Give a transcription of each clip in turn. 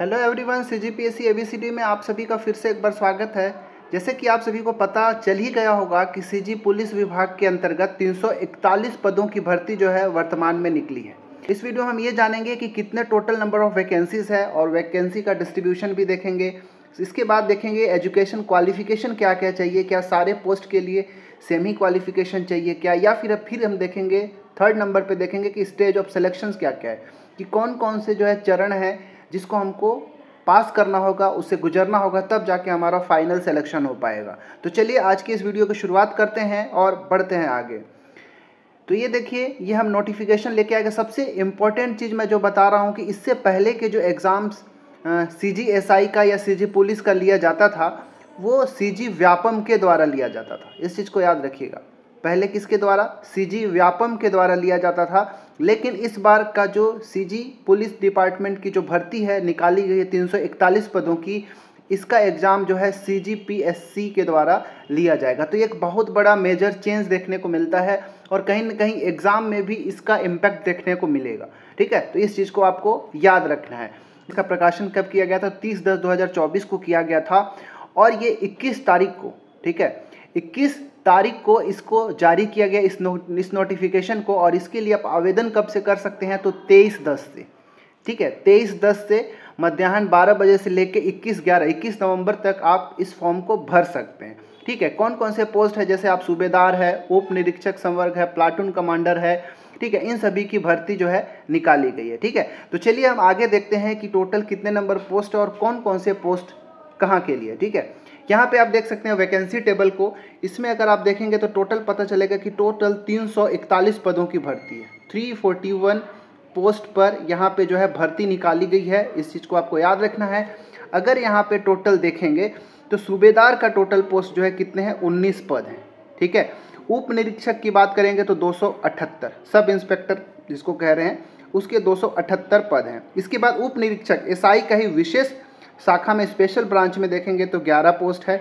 Hello everyone, CGPSC ABCD में आप सभी का फिर से एक बार स्वागत है। जैसे कि आप सभी को पता चल ही गया होगा कि सीजी पुलिस विभाग के अंतर्गत 341 पदों की भर्ती जो है वर्तमान में निकली है। इस वीडियो में हम ये जानेंगे कि कितने टोटल नंबर ऑफ वैकेंसीज है और वैकेंसी का डिस्ट्रीब्यूशन भी देखेंगे। इसके बाद देखेंगे एजुकेशन क्वालिफिकेशन क्या क्या चाहिए, क्या सारे पोस्ट के लिए सेम ही क्वालिफिकेशन चाहिए क्या, या फिर हम देखेंगे थर्ड नंबर पे देखेंगे कि स्टेज ऑफ सिलेक्शंस क्या क्या है, कि कौन कौन से जो है चरण है जिसको हमको पास करना होगा, उससे गुजरना होगा, तब जाके हमारा फाइनल सिलेक्शन हो पाएगा। तो चलिए आज की इस वीडियो की शुरुआत करते हैं और बढ़ते हैं आगे। तो ये देखिए, ये हम नोटिफिकेशन लेके आएंगे। सबसे इम्पोर्टेंट चीज़ मैं जो बता रहा हूँ कि इससे पहले के जो एग्ज़ाम्स सीजीएसआई का या सीजी पुलिस का लिया जाता था वो सीजी व्यापम के द्वारा लिया जाता था। इस चीज़ को याद रखिएगा, पहले किसके द्वारा? सीजी व्यापम के द्वारा लिया जाता था। लेकिन इस बार का जो सीजी पुलिस डिपार्टमेंट की जो भर्ती है निकाली गई है 341 पदों की, इसका एग्ज़ाम जो है सीजीपीएससी के द्वारा लिया जाएगा। तो ये एक बहुत बड़ा मेजर चेंज देखने को मिलता है और कहीं ना कहीं एग्ज़ाम में भी इसका इम्पैक्ट देखने को मिलेगा। ठीक है, तो इस चीज़ को आपको याद रखना है। इसका प्रकाशन कब किया गया था? 30/10/2024 को किया गया था और ये 21 तारीख को, ठीक है, 21 तारीख को इसको जारी किया गया इस नोटिफिकेशन को। और इसके लिए आप आवेदन कब से कर सकते हैं? तो 23/10 से, ठीक है, 23/10 से मध्याह्न 12 बजे से लेकर 21 नवंबर तक आप इस फॉर्म को भर सकते हैं। ठीक है, कौन कौन से पोस्ट है? जैसे आप सूबेदार है, उप निरीक्षक संवर्ग है, प्लाटून कमांडर है, ठीक है, इन सभी की भर्ती जो है निकाली गई है। ठीक है, तो चलिए हम आगे देखते हैं कि टोटल कितने नंबर पोस्ट है और कौन कौन से पोस्ट कहाँ के लिए। ठीक है, यहाँ पे आप देख सकते हैं वैकेंसी टेबल को। इसमें अगर आप देखेंगे तो टोटल पता चलेगा कि टोटल 341 पदों की भर्ती है। 341 पोस्ट पर यहाँ पे जो है भर्ती निकाली गई है। इस चीज़ को आपको याद रखना है। अगर यहाँ पे टोटल देखेंगे तो सूबेदार का टोटल पोस्ट जो है कितने हैं? 19 पद हैं। ठीक है, उप निरीक्षक की बात करेंगे तो 278, सब इंस्पेक्टर जिसको कह रहे हैं उसके 278 पद हैं। इसके बाद उप निरीक्षक एसआई का ही विशेष शाखा में स्पेशल ब्रांच में देखेंगे तो 11 पोस्ट है।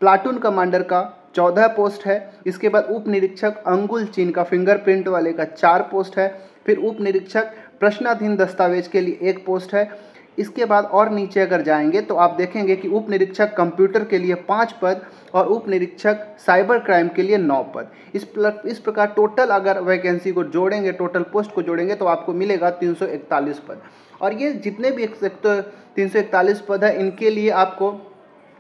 प्लाटून कमांडर का 14 पोस्ट है। इसके बाद उप निरीक्षक अंगुल चिन्ह का फिंगरप्रिंट वाले का 4 पोस्ट है। फिर उप निरीक्षक प्रश्नाधीन दस्तावेज के लिए 1 पोस्ट है। इसके बाद और नीचे अगर जाएंगे तो आप देखेंगे कि उप निरीक्षक कंप्यूटर के लिए 5 पद और उप निरीक्षक साइबर क्राइम के लिए 9 पद। इस प्रकार टोटल अगर वैकेंसी को जोड़ेंगे, टोटल पोस्ट को जोड़ेंगे तो आपको मिलेगा 341 पद। और ये जितने भी 341 पद है इनके लिए आपको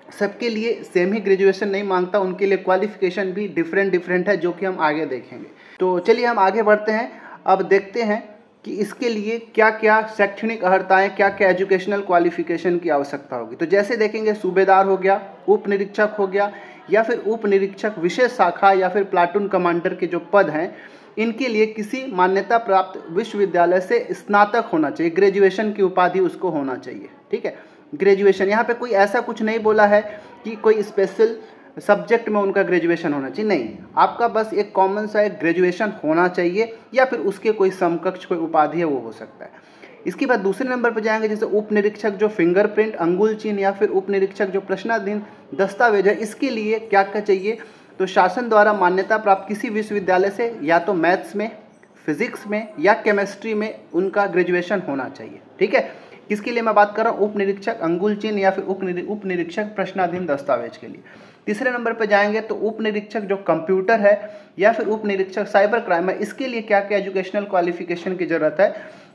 सबके लिए सेम ही ग्रेजुएशन नहीं मांगता, उनके लिए क्वालिफिकेशन भी डिफरेंट है, जो कि हम आगे देखेंगे। तो चलिए हम आगे बढ़ते हैं। अब देखते हैं कि इसके लिए क्या क्या शैक्षणिक अर्हताएँ, क्या क्या एजुकेशनल क्वालिफिकेशन की आवश्यकता होगी। तो जैसे देखेंगे सूबेदार हो गया, उप निरीक्षक हो गया, या फिर उप निरीक्षक विशेष शाखा या फिर प्लाटून कमांडर के जो पद हैं इनके लिए किसी मान्यता प्राप्त विश्वविद्यालय से स्नातक होना चाहिए, ग्रेजुएशन की उपाधि उसको होना चाहिए। ठीक है, ग्रेजुएशन, यहाँ पे कोई ऐसा कुछ नहीं बोला है कि कोई स्पेशल सब्जेक्ट में उनका ग्रेजुएशन होना चाहिए, नहीं, आपका बस एक कॉमन सा एक ग्रेजुएशन होना चाहिए या फिर उसके कोई समकक्ष कोई उपाधि है वो हो सकता है। इसके बाद दूसरे नंबर पर जाएंगे, जैसे उप निरीक्षक जो फिंगरप्रिंट अंगुल चिन्ह या फिर उप निरीक्षक जो प्रश्नाधीन दस्तावेज है, इसके लिए क्या क्या चाहिए? तो शासन द्वारा मान्यता प्राप्त किसी विश्वविद्यालय से या तो मैथ्स में, फिजिक्स में या केमिस्ट्री में उनका ग्रेजुएशन होना चाहिए। ठीक है, किसके लिए मैं बात कर रहा हूँ? उप निरीक्षक अंगुल चिन्ह या फिर उप निरीक्षक प्रश्नाधीन दस्तावेज के लिए। तीसरे नंबर पर जाएंगे तो उप निरीक्षक जो कंप्यूटर है या फिर उप निरीक्षक साइबर क्राइम है, इसके लिए क्या क्या एजुकेशनल क्वालिफिकेशन की जरूरत है?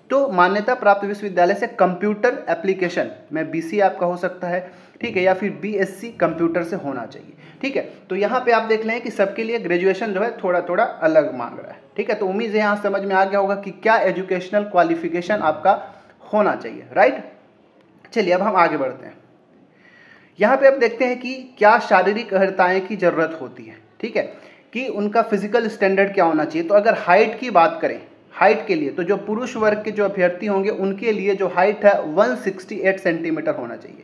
तो मान्यता प्राप्त विश्वविद्यालय से कंप्यूटर एप्लीकेशन में बीसी आपका हो सकता है, ठीक है, या फिर बीएससी कंप्यूटर से होना चाहिए। ठीक है, तो यहाँ पे आप देख लें कि सबके लिए ग्रेजुएशन जो है थोड़ा थोड़ा अलग मांग रहा है। ठीक है, तो उम्मीद है यहाँ समझ में आ गया होगा कि क्या एजुकेशनल क्वालिफिकेशन आपका होना चाहिए। राइट, चलिए अब हम आगे बढ़ते हैं। यहाँ पे आप देखते हैं कि क्या शारीरिक अर्हताएँ की ज़रूरत होती है। ठीक है, कि उनका फिजिकल स्टैंडर्ड क्या होना चाहिए। तो अगर हाइट की बात करें, हाइट के लिए तो जो पुरुष वर्ग के जो अभ्यर्थी होंगे उनके लिए जो हाइट है 168 सेंटीमीटर होना चाहिए।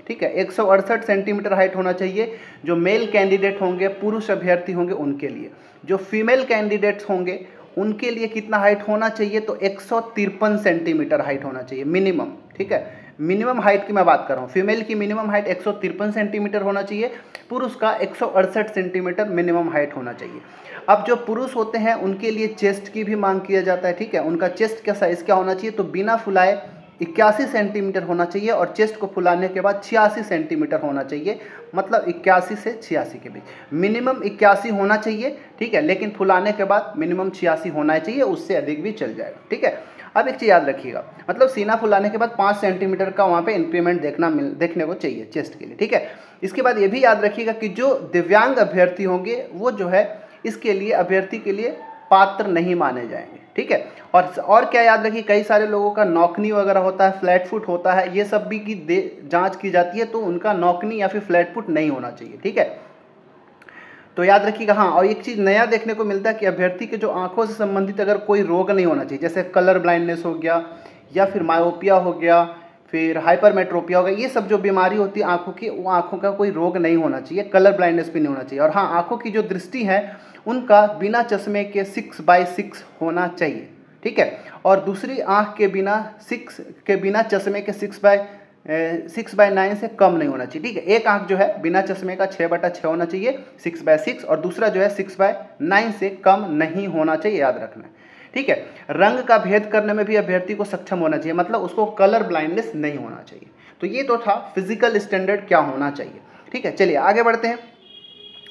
ठीक है, 168 सेंटीमीटर हाइट होना चाहिए जो मेल कैंडिडेट होंगे, पुरुष अभ्यर्थी होंगे उनके लिए। जो फीमेल कैंडिडेट्स होंगे उनके लिए कितना हाइट होना चाहिए? तो 153 सेंटीमीटर हाइट होना चाहिए मिनिमम। ठीक है, मिनिमम हाइट की मैं बात कर रहा हूँ। फीमेल की मिनिमम हाइट 153 सेंटीमीटर होना चाहिए, पुरुष का 168 सेंटीमीटर मिनिमम हाइट होना चाहिए। अब जो पुरुष होते हैं उनके लिए चेस्ट की भी मांग किया जाता है। ठीक है, उनका चेस्ट का साइज़ क्या होना चाहिए? तो बिना फुलाए 81 सेंटीमीटर होना चाहिए और चेस्ट को फुलाने के बाद 86 सेंटीमीटर होना चाहिए, मतलब 81 से 86 के बीच। मिनिमम 81 होना चाहिए, ठीक है, लेकिन फुलाने के बाद मिनिमम 86 होना चाहिए, उससे अधिक भी चल जाएगा, ठीक है। अब एक चीज़ याद रखिएगा, मतलब सीना फुलाने के बाद 5 सेंटीमीटर का वहाँ पे इंक्रीमेंट देखने को चाहिए चेस्ट के लिए, ठीक है। इसके बाद ये भी याद रखिएगा कि जो दिव्यांग अभ्यर्थी होंगे वो जो है इसके लिए अभ्यर्थी के लिए पात्र नहीं माने जाएंगे, ठीक है। और क्या याद रखिए, कई सारे लोगों का नौकनी वगैरह होता है, फ्लैट फुट होता है, ये सब भी की जांच की जाती है, तो उनका नौकनी या फिर फ्लैट फुट नहीं होना चाहिए, ठीक है। तो याद रखिएगा। हाँ, और एक चीज़ नया देखने को मिलता है कि अभ्यर्थी के जो आंखों से संबंधित अगर कोई रोग नहीं होना चाहिए, जैसे कलर ब्लाइंडनेस हो गया या फिर मायोपिया हो गया, फिर हाइपरमेट्रोपिया हो गया, ये सब जो बीमारी होती है आंखों की, वो आंखों का कोई रोग नहीं होना चाहिए, कलर ब्लाइंडनेस भी नहीं होना चाहिए। और हाँ, आंखों की जो दृष्टि है उनका बिना चश्मे के 6/6 होना चाहिए, ठीक है। और दूसरी आंख के बिना चश्मे के 6/9 से कम नहीं होना चाहिए, ठीक है। एक आंख जो है बिना चश्मे का 6/6 होना चाहिए, 6/6, और दूसरा जो है 6/9 से कम नहीं होना चाहिए, याद रखना है, ठीक है। रंग का भेद करने में भी अभ्यर्थी को सक्षम होना चाहिए, मतलब उसको कलर ब्लाइंडनेस नहीं होना चाहिए। तो ये तो था फिजिकल स्टैंडर्ड क्या होना चाहिए, ठीक है। चलिए आगे बढ़ते हैं।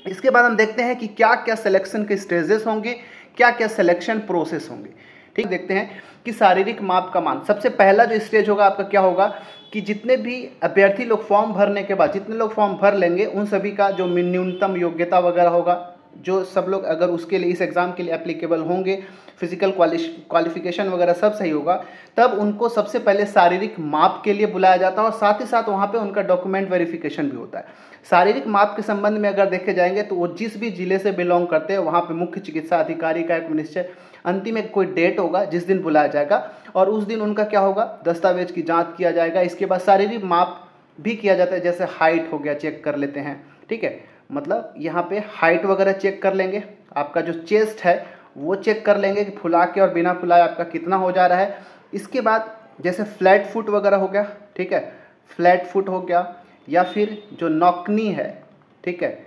इसके बाद हम देखते हैं कि क्या क्या सिलेक्शन के स्टेजेस होंगे, क्या क्या सिलेक्शन प्रोसेस होंगे, ठीक। देखते हैं कि शारीरिक माप का मान, सबसे पहला जो स्टेज होगा आपका क्या होगा कि जितने भी अभ्यर्थी लोग फॉर्म भरने के बाद जितने लोग फॉर्म भर लेंगे उन सभी का जो न्यूनतम योग्यता वगैरह होगा, जो सब लोग अगर उसके लिए इस एग्ज़ाम के लिए एप्लीकेबल होंगे, फिजिकल क्वालिफिकेशन वगैरह सब सही होगा, तब उनको सबसे पहले शारीरिक माप के लिए बुलाया जाता है और साथ ही साथ वहाँ पे उनका डॉक्यूमेंट वेरिफिकेशन भी होता है। शारीरिक माप के संबंध में अगर देखे जाएंगे तो वो जिस भी जिले से बिलोंग करते हैं वहाँ पे मुख्य चिकित्सा अधिकारी का एक निश्चय अंतिम एक कोई डेट होगा जिस दिन बुलाया जाएगा, और उस दिन उनका क्या होगा, दस्तावेज की जाँच किया जाएगा। इसके बाद शारीरिक माप भी किया जाता है, जैसे हाइट हो गया, चेक कर लेते हैं, ठीक है, मतलब यहाँ पे हाइट वगैरह चेक कर लेंगे, आपका जो चेस्ट है वो चेक कर लेंगे कि फुला के और बिना फुलाए आपका कितना हो जा रहा है। इसके बाद जैसे फ्लैट फुट वगैरह हो गया, ठीक है, फ्लैट फुट हो गया, या फिर जो नौकनी है, ठीक है,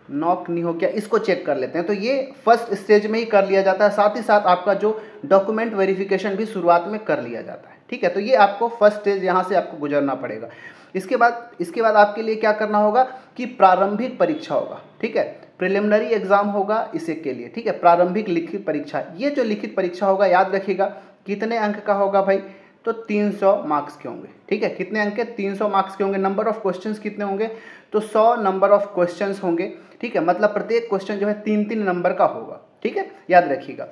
नौकनी हो गया, इसको चेक कर लेते हैं। तो ये फर्स्ट स्टेज में ही कर लिया जाता है, साथ ही साथ आपका जो डॉक्यूमेंट वेरिफिकेशन भी शुरुआत में कर लिया जाता है, ठीक है। तो ये आपको फर्स्ट स्टेज यहाँ से आपको गुजरना पड़ेगा। इसके बाद आपके लिए क्या करना होगा कि प्रारंभिक परीक्षा होगा, ठीक है, प्रिलिमिनरी एग्जाम होगा इसे के लिए, ठीक है, प्रारंभिक लिखित परीक्षा। ये जो लिखित परीक्षा होगा याद रखिएगा कितने अंक का होगा भाई, तो 300 मार्क्स के होंगे, ठीक है। कितने अंक के, 300 मार्क्स के होंगे। नंबर ऑफ क्वेश्चंस कितने होंगे, तो 100 नंबर ऑफ क्वेश्चंस होंगे, ठीक है, मतलब प्रत्येक क्वेश्चन जो है 3-3 नंबर का होगा, ठीक है, याद रखिएगा।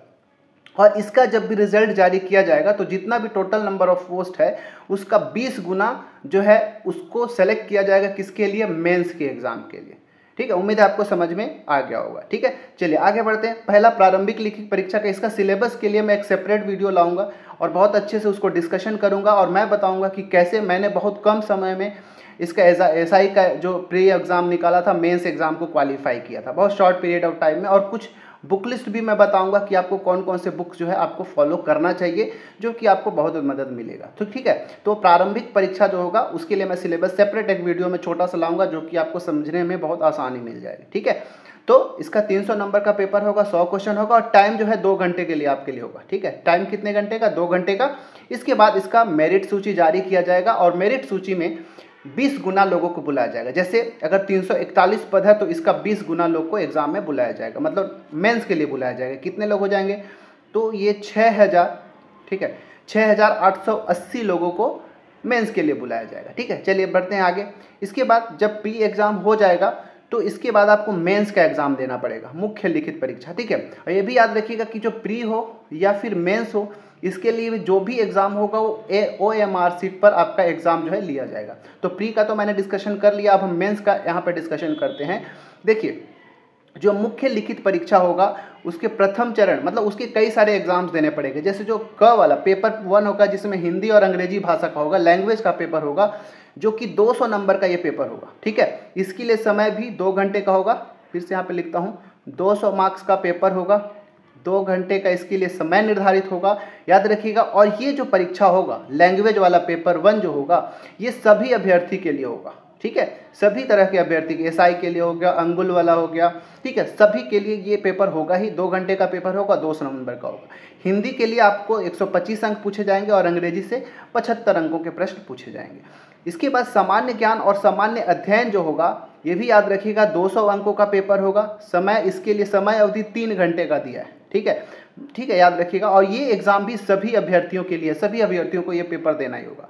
और इसका जब भी रिजल्ट जारी किया जाएगा तो जितना भी टोटल नंबर ऑफ पोस्ट है उसका 20 गुना जो है उसको सेलेक्ट किया जाएगा, किसके लिए, मेंस के एग्जाम के लिए, ठीक है। उम्मीद है आपको समझ में आ गया होगा, ठीक है। चलिए आगे बढ़ते हैं। पहला प्रारंभिक लिखित परीक्षा का, इसका सिलेबस के लिए मैं एक सेपरेट वीडियो लाऊंगा और बहुत अच्छे से उसको डिस्कशन करूंगा, और मैं बताऊंगा कि कैसे मैंने बहुत कम समय में इसका एसआई का जो प्री एग्ज़ाम निकाला था, मेंस एग्ज़ाम को क्वालिफाई किया था बहुत शॉर्ट पीरियड ऑफ टाइम में। और कुछ बुक लिस्ट भी मैं बताऊंगा कि आपको कौन कौन से बुक्स जो है आपको फॉलो करना चाहिए, जो कि आपको बहुत मदद मिलेगा, तो ठीक है। तो प्रारंभिक परीक्षा जो होगा उसके लिए मैं सिलेबस सेपरेट एक वीडियो में छोटा सा लाऊंगा, जो कि आपको समझने में बहुत आसानी मिल जाएगी, ठीक है। तो इसका 300 नंबर का पेपर होगा, 100 क्वेश्चन होगा, और टाइम जो है 2 घंटे के लिए आपके लिए होगा, ठीक है। टाइम कितने घंटे का, 2 घंटे का। इसके बाद इसका मेरिट सूची जारी किया जाएगा और मेरिट सूची में 20 गुना लोगों को बुलाया जाएगा। जैसे अगर 341 पद है तो इसका 20 गुना लोग को एग्जाम में बुलाया जाएगा, मतलब मेंस के लिए बुलाया जाएगा। कितने लोग हो जाएंगे, तो ये 6000, ठीक है, 6880 लोगों को मेंस के लिए बुलाया जाएगा, ठीक है। चलिए बढ़ते हैं आगे। इसके बाद जब प्री एग्जाम हो जाएगा तो इसके बाद आपको मेंस का एग्जाम देना पड़ेगा, मुख्य लिखित परीक्षा, ठीक है। और ये भी याद रखिएगा कि जो प्री हो या फिर मेंस हो, इसके लिए जो भी एग्जाम होगा वो OMR सीट पर आपका एग्जाम जो है लिया जाएगा। तो प्री का तो मैंने डिस्कशन कर लिया, अब हम मेंस का यहाँ पर डिस्कशन करते हैं। देखिए, जो मुख्य लिखित परीक्षा होगा उसके प्रथम चरण, मतलब उसके कई सारे एग्जाम्स देने पड़ेंगे। जैसे जो क वाला पेपर 1 होगा जिसमें हिंदी और अंग्रेजी भाषा का होगा, लैंग्वेज का पेपर होगा, जो कि 200 नंबर का ये पेपर होगा, ठीक है। इसके लिए समय भी 2 घंटे का होगा, फिर से यहाँ पे लिखता हूँ, 200 मार्क्स का पेपर होगा, 2 घंटे का इसके लिए समय निर्धारित होगा, याद रखिएगा। और ये जो परीक्षा होगा लैंग्वेज वाला पेपर 1 जो होगा, ये सभी अभ्यर्थी के लिए होगा, ठीक है, सभी तरह के अभ्यर्थी के, एसआई के लिए हो गया, अंगुल वाला हो गया, ठीक है, सभी के लिए ये पेपर होगा ही। 2 घंटे का पेपर होगा, 200 नंबर का होगा। हिंदी के लिए आपको 125 अंक पूछे जाएंगे और अंग्रेजी से 75 अंकों के प्रश्न पूछे जाएंगे। इसके बाद सामान्य ज्ञान और सामान्य अध्ययन जो होगा, ये भी याद रखिएगा, 200 अंकों का पेपर होगा। समय, इसके लिए समय अवधि 3 घंटे का दिया है, ठीक है, ठीक है, याद रखिएगा। और ये एग्जाम भी सभी अभ्यर्थियों के लिए, सभी अभ्यर्थियों को ये पेपर देना ही होगा।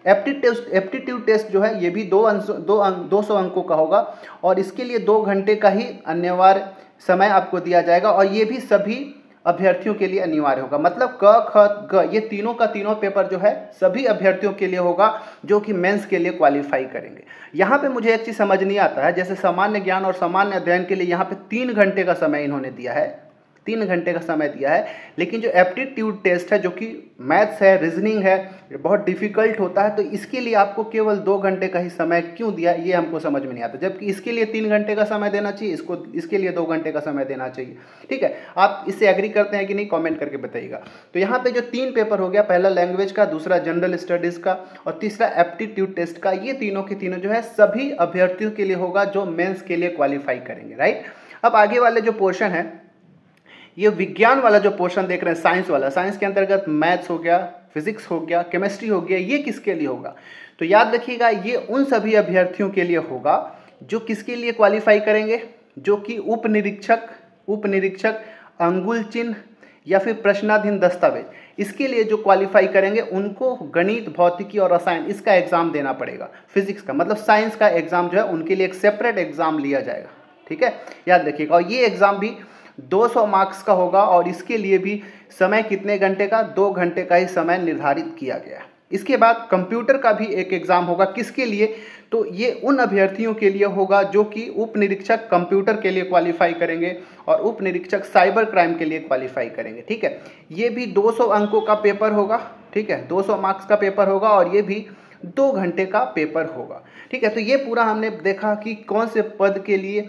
एप्टीट्यूड टेस्ट जो है, ये भी 200 अंकों का होगा और इसके लिए 2 घंटे का ही अनिवार्य समय आपको दिया जाएगा और ये भी सभी अभ्यर्थियों के लिए अनिवार्य होगा। मतलब क ख ग ये तीनों का तीनों पेपर जो है सभी अभ्यर्थियों के लिए होगा जो कि मेंस के लिए क्वालिफाई करेंगे। यहाँ पे मुझे एक चीज़ समझ नहीं आता है, जैसे सामान्य ज्ञान और सामान्य अध्ययन के लिए यहाँ पे 3 घंटे का समय इन्होंने दिया है, 3 घंटे का समय दिया है, लेकिन जो एप्टीट्यूड टेस्ट है, जो कि मैथ्स है, रीजनिंग है, बहुत डिफिकल्ट होता है, तो इसके लिए आपको केवल 2 घंटे का ही समय क्यों दिया, ये हमको समझ में नहीं आता। जबकि इसके लिए 3 घंटे का समय देना चाहिए, इसके लिए 2 घंटे का समय देना चाहिए। ठीक है, आप इससे एग्री करते हैं कि नहीं, कमेंट करके बताइएगा। तो यहाँ पे जो 3 पेपर हो गया, पहला लैंग्वेज का, दूसरा जनरल स्टडीज़ का और तीसरा एप्टीट्यूड टेस्ट का, ये तीनों के तीनों जो है सभी अभ्यर्थियों के लिए होगा जो मेंस के लिए क्वालिफाई करेंगे, राइट। अब आगे वाले जो पोर्शन है, ये विज्ञान वाला जो पोर्शन देख रहे हैं, साइंस वाला, साइंस के अंतर्गत मैथ्स हो गया, फिजिक्स हो गया, केमिस्ट्री हो गया, ये किसके लिए होगा? तो याद रखिएगा, ये उन सभी अभ्यर्थियों के लिए होगा जो किसके लिए क्वालिफाई करेंगे, जो कि उप निरीक्षक, अंगुल चिन्ह या फिर प्रश्नाधीन दस्तावेज, इसके लिए जो क्वालिफाई करेंगे उनको गणित, भौतिकी और रसायन, इसका एग्जाम देना पड़ेगा। फिजिक्स का मतलब साइंस का एग्जाम जो है उनके लिए एक सेपरेट एग्जाम लिया जाएगा। ठीक है, याद रखिएगा। और ये एग्जाम भी 200 मार्क्स का होगा और इसके लिए भी समय कितने घंटे का, 2 घंटे का ही समय निर्धारित किया गया है। इसके बाद कंप्यूटर का भी एक एग्जाम होगा, किसके लिए? तो ये उन अभ्यर्थियों के लिए होगा जो कि उप निरीक्षक कंप्यूटर के लिए क्वालिफाई करेंगे और उप निरीक्षक साइबर क्राइम के लिए क्वालिफाई करेंगे। ठीक है, ये भी 200 अंकों का पेपर होगा। ठीक है, 200 मार्क्स का पेपर होगा और ये भी 2 घंटे का पेपर होगा। ठीक है, तो ये पूरा हमने देखा कि कौन से पद के लिए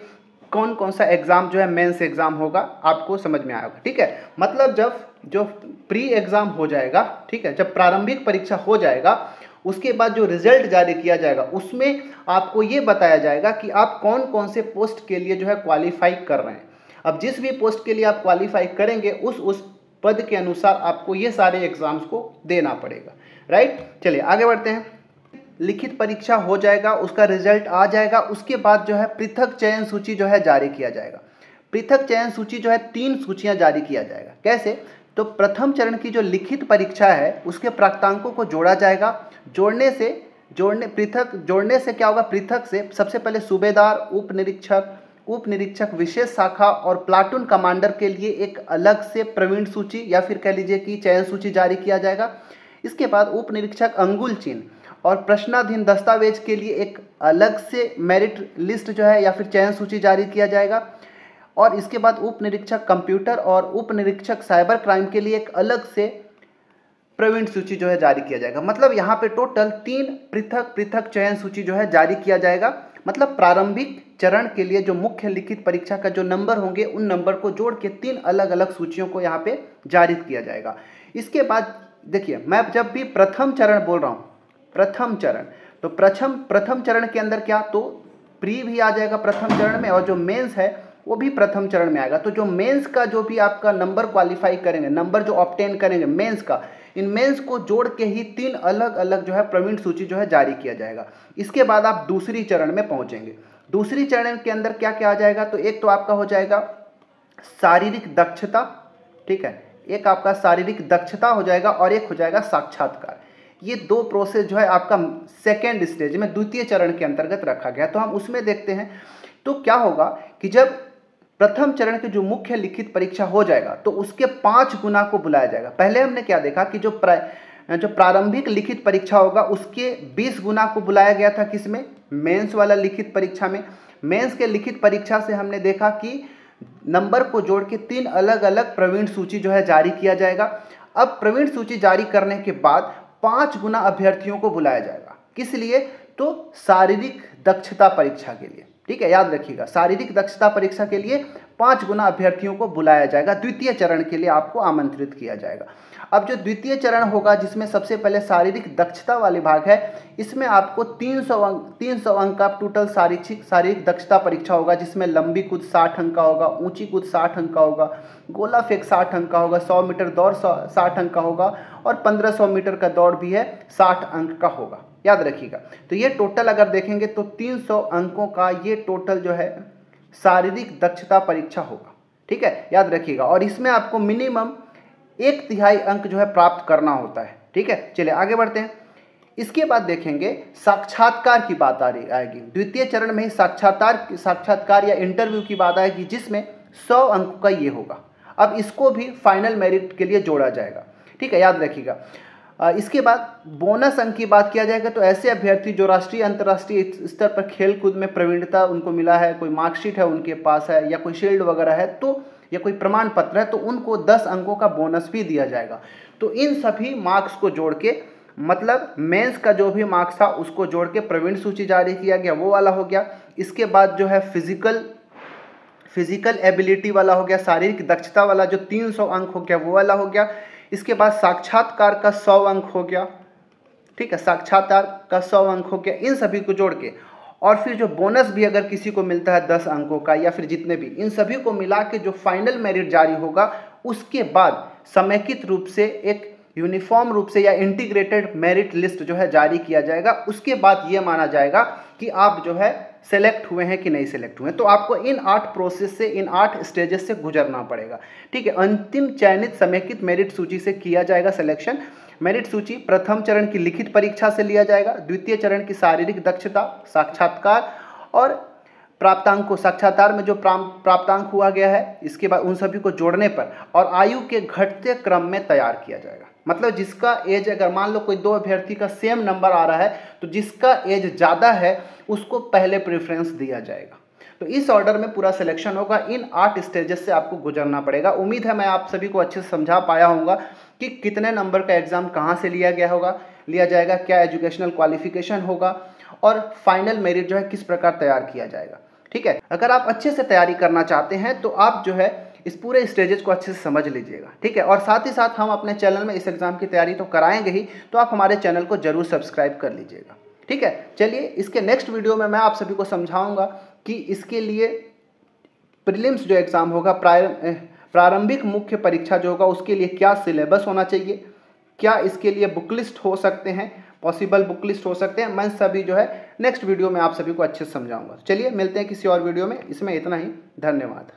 कौन कौन सा एग्जाम जो है मेंस एग्जाम होगा, आपको समझ में आएगा। ठीक है, मतलब जब जो प्री एग्जाम हो जाएगा, ठीक है, जब प्रारंभिक परीक्षा हो जाएगा, उसके बाद जो रिजल्ट जारी किया जाएगा उसमें आपको ये बताया जाएगा कि आप कौन कौन से पोस्ट के लिए जो है क्वालिफाई कर रहे हैं। अब जिस भी पोस्ट के लिए आप क्वालिफाई करेंगे उस पद के अनुसार आपको ये सारे एग्जाम्स को देना पड़ेगा, राइट। चलिए आगे बढ़ते हैं। लिखित परीक्षा हो जाएगा, उसका रिजल्ट आ जाएगा, उसके बाद जो है पृथक चयन सूची जो है जारी किया जाएगा। पृथक चयन सूची जो है 3 सूचियां जारी किया जाएगा। कैसे? तो प्रथम चरण की जो लिखित परीक्षा है उसके प्राप्तांकों को जोड़ा जाएगा। जोड़ने से क्या होगा? पृथक से सबसे पहले सूबेदार, उप निरीक्षक विशेष शाखा और प्लाटून कमांडर के लिए एक अलग से प्रवीण सूची या फिर कह लीजिए कि चयन सूची जारी किया जाएगा। इसके बाद उप निरीक्षक अंगुल चिन्ह और प्रश्नाधीन दस्तावेज के लिए एक अलग से मेरिट लिस्ट जो है या फिर चयन सूची जारी किया जाएगा। और इसके बाद उप निरीक्षक कंप्यूटर और उप निरीक्षक साइबर क्राइम के लिए एक अलग से प्रवीण सूची जो है जारी किया जाएगा। मतलब यहाँ पे टोटल 3 पृथक चयन सूची जो है जारी किया जाएगा। मतलब प्रारंभिक चरण के लिए जो मुख्य लिखित परीक्षा का जो नंबर होंगे उन नंबर को जोड़ के 3 अलग अलग सूचियों को यहाँ पे जारी किया जाएगा। इसके बाद देखिए, मैं जब भी प्रथम चरण बोल रहा हूँ, प्रथम चरण, तो प्रथम चरण के अंदर क्या, तो प्री भी आ जाएगा प्रथम चरण में और जो मेंस है वो भी प्रथम चरण में आएगा। तो जो मेंस का जो भी आपका नंबर क्वालिफाई करेंगे, नंबर जो ऑब्टेन करेंगे मेंस का, इन मेंस को जोड़ के ही 3 अलग अलग जो है प्रवीण सूची जो है जारी किया जाएगा। इसके बाद आप दूसरी चरण में पहुंचेंगे। दूसरी चरण के अंदर क्या क्या आ जाएगा? तो एक तो आपका हो जाएगा शारीरिक दक्षता, ठीक है, एक आपका शारीरिक दक्षता हो जाएगा और एक हो जाएगा साक्षात्कार। ये 2 प्रोसेस जो है आपका सेकेंड स्टेज में, द्वितीय चरण के अंतर्गत रखा गया। तो हम उसमें देखते हैं। तो क्या होगा कि जब प्रथम चरण की जो मुख्य लिखित परीक्षा हो जाएगा तो उसके 5 गुना को बुलाया जाएगा। पहले हमने क्या देखा कि जो प्रारंभिक लिखित परीक्षा होगा उसके 20 गुना को बुलाया गया था, किसमें? मेंस वाला लिखित परीक्षा में। मेंस के लिखित परीक्षा से हमने देखा कि नंबर को जोड़ के 3 अलग अलग प्रवीण सूची जो है जारी किया जाएगा। अब प्रवीण सूची जारी करने के बाद 5 गुना अभ्यर्थियों को बुलाया जाएगा। किस लिए? तो शारीरिक दक्षता परीक्षा के लिए। ठीक है, याद रखिएगा, शारीरिक दक्षता परीक्षा के लिए 5 गुना अभ्यर्थियों को बुलाया जाएगा। द्वितीय चरण के लिए आपको आमंत्रित किया जाएगा। अब जो द्वितीय चरण होगा, जिसमें सबसे पहले शारीरिक दक्षता वाले भाग है, इसमें आपको 300 अंक का टोटल शारीरिक दक्षता परीक्षा होगा, जिसमें लंबी कूद 60 अंक का होगा, ऊंची कूद 60 अंक का होगा, गोला फेंक 60 अंक का होगा, 100 मीटर दौड़ 60 अंक का होगा और 1500 मीटर का दौड़ भी है 60 अंक का होगा। याद रखिएगा। तो ये टोटल अगर देखेंगे तो 300 अंकों का ये टोटल जो है शारीरिक दक्षता परीक्षा होगा। ठीक है, याद रखिएगा। और इसमें आपको मिनिमम 1/3 अंक जो है प्राप्त करना होता है। ठीक है, चलिए आगे बढ़ते हैं। इसके बाद देखेंगे साक्षात्कार की बात आएगी। द्वितीय चरण में ही साक्षात्कार या इंटरव्यू की बात आएगी, जिसमें 100 अंक का ये होगा। अब इसको भी फाइनल मेरिट के लिए जोड़ा जाएगा। ठीक है, याद रखिएगा। इसके बाद बोनस अंक की बात किया जाएगा तो ऐसे अभ्यर्थी जो राष्ट्रीय अंतर्राष्ट्रीय स्तर पर खेल कूद में प्रवीणता उनको मिला है, कोई मार्कशीट है उनके पास है, या कोई शील्ड वगैरह है, तो या कोई प्रमाण पत्र है, तो उनको 10 अंकों का बोनस भी दिया जाएगा। तो इन सभी मार्क्स को जोड़ के, मतलब मेंस का जो भी मार्क्स था उसको जोड़ के प्रवीण सूची जारी किया गया, वो वाला हो गया। इसके बाद जो है फिजिकल एबिलिटी वाला हो गया, शारीरिक दक्षता वाला जो 300 अंक हो गया वो वाला हो गया। इसके बाद साक्षात्कार का 100 अंक हो गया। ठीक है, साक्षात्कार का 100 अंक हो गया। इन सभी को जोड़ के और फिर जो बोनस भी अगर किसी को मिलता है 10 अंकों का या फिर जितने भी, इन सभी को मिला के जो फाइनल मेरिट जारी होगा, उसके बाद समेकित रूप से एक यूनिफॉर्म रूप से या इंटीग्रेटेड मेरिट लिस्ट जो है जारी किया जाएगा। उसके बाद ये माना जाएगा कि आप जो है सेलेक्ट हुए हैं कि नहीं सेलेक्ट हुए हैं। तो आपको इन 8 प्रोसेस से, इन 8 स्टेजेस से गुजरना पड़ेगा। ठीक है, अंतिम चयनित समेकित मेरिट सूची से किया जाएगा सिलेक्शन। मेरिट सूची प्रथम चरण की लिखित परीक्षा से लिया जाएगा, द्वितीय चरण की शारीरिक दक्षता, साक्षात्कार और प्राप्तांक को, साक्षात्कार में जो प्राप्तांक हुआ गया है, इसके बाद उन सभी को जोड़ने पर और आयु के घटते क्रम में तैयार किया जाएगा। मतलब जिसका एज, अगर मान लो कोई 2 अभ्यर्थी का सेम नंबर आ रहा है, तो जिसका एज ज़्यादा है उसको पहले प्रेफरेंस दिया जाएगा। तो इस ऑर्डर में पूरा सिलेक्शन होगा। इन 8 स्टेजेस से आपको गुजरना पड़ेगा। उम्मीद है मैं आप सभी को अच्छे से समझा पाया होऊंगा कि कितने नंबर का एग्जाम कहाँ से लिया जाएगा, क्या एजुकेशनल क्वालिफिकेशन होगा और फाइनल मेरिट जो है किस प्रकार तैयार किया जाएगा। ठीक है, अगर आप अच्छे से तैयारी करना चाहते हैं तो आप जो है इस पूरे स्टेजेस को अच्छे से समझ लीजिएगा। ठीक है, और साथ ही साथ हम अपने चैनल में इस एग्जाम की तैयारी तो कराएंगे ही, तो आप हमारे चैनल को जरूर सब्सक्राइब कर लीजिएगा। ठीक है, चलिए इसके नेक्स्ट वीडियो में मैं आप सभी को समझाऊंगा कि इसके लिए प्रीलिम्स जो एग्ज़ाम होगा, प्रारंभिक मुख्य परीक्षा जो होगा, उसके लिए क्या सिलेबस होना चाहिए, क्या इसके लिए बुक लिस्ट हो सकते हैं, पॉसिबल बुक लिस्ट हो सकते हैं, मैं सभी जो है नेक्स्ट वीडियो में आप सभी को अच्छे से समझाऊंगा। चलिए मिलते हैं किसी और वीडियो में। इसमें इतना ही, धन्यवाद।